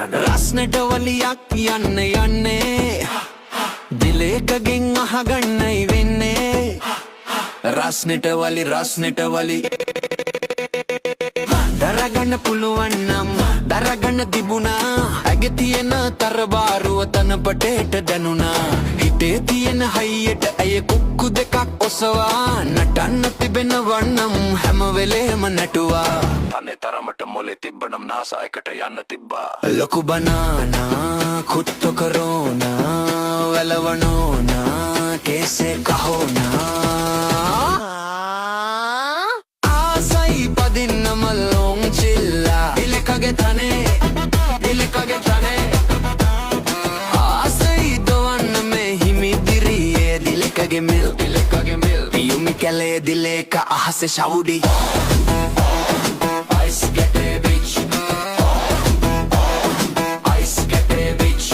රස්නට වලියක් යන්න යන්නේ දිලේකගෙන් අහගන්නයි වෙන්නේ රස්නට වලි දරගන්න පුළුවන් නම් දරගන්න තිබුණා ඇගේ තියෙන තරබාරුව තනපටේට දැනුණා හිතේ තියෙන හයියට ඇය කුක්කු දෙකක් ඔසවා නටන්න තිබෙන වන්නම් හැම වෙලේම නැටුවා තනේ තරමට මොලේ තිබ්බනම් නාසයකට යන්න තිබ්බා ලොකු බනානා කුට්ටු කරෝනා වැලවනෝනා කේසේ කහෝනා ආසයි පදින්න මල්ලොන් චිල්ලා ඉලකගේ තනේ ආසයි දවන්න මේ හිමිදිරියේ දිලකගේ මිල් පියුමි කැලේ දිලේක අහසේ ශවුඩි Ice get a bitch Ice get a bitch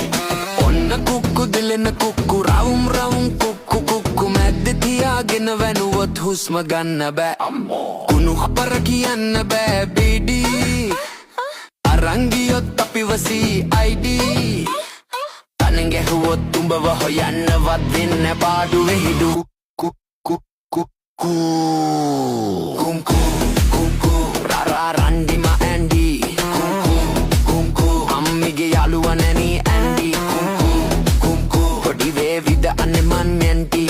ඔන්න කුක්කු දිලෙන කුක්කු රවුම් කුක්කු මැද්දේ තියාගෙන වැනුවොත් හුස්ම ගන්න බෑ කුණු හපර කියන්න බෑ බීඩි අරන් ගියොත් අපිවසී ID තනෙන් ගැහුවොත් උඹව හොයන්නවත් දෙන්න පාඩු වෙහිඩු කුම්කු රාරා රන්ඩිම ඇන්ඩි කුම්කු අම්මිගේ යාළුවා නැනි ඇන්ඩි කුම්කු පොඩි වේවිද අනෙමන් මෙන්ටි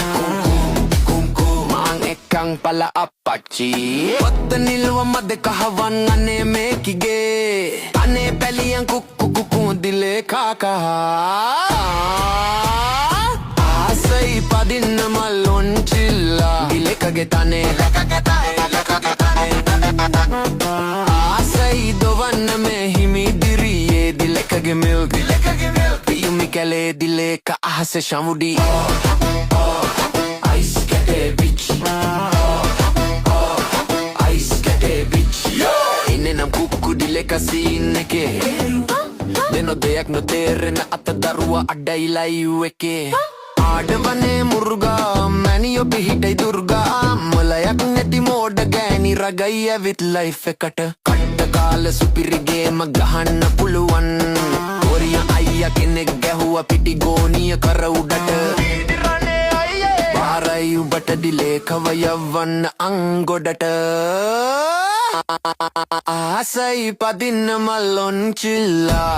කුම්කු මාං එක්කං පල අපච්චි පොත්ත නිල්ව මද කහවන් අනේ මේකිගේ අනේ පැලියන් කුක්කු දිලේ කාකා ආසයි පදින්න මල්ලොන් චිල්ලා දිලකගේ තනේ ආසයි දොවන්න මේ හිමිදිරියේ දිලකගේ මිල් පියුමි කැලේ දිලේක අහසේ ශමුඩි Ice get a bitch Ice get a bitch ඉන්නේ නම් කුක්කු දිලේක සීන් එකේ දෙනො දෙයක් නොතේරෙන අත දරුවා අඩයිලයි එකේ ආඩවනේ මුර්ගා මැනියෝ පිහිටයි දුර්ගා මලයක් නැති මෝඩ ගෑනි රගයි ඇවිත් ලයිෆ් එකට කට්ට කාල සුපිරිගේම ගහන්න පුළුවන් කොරිය අයියා කෙනෙක් ගැහුවා පිටි ගෝනිය කර උඩට බාරයි උඹට දිලේකව යවන්න අංගොඩට ආසයි පදින්න මල්ලොන් චිල්ලා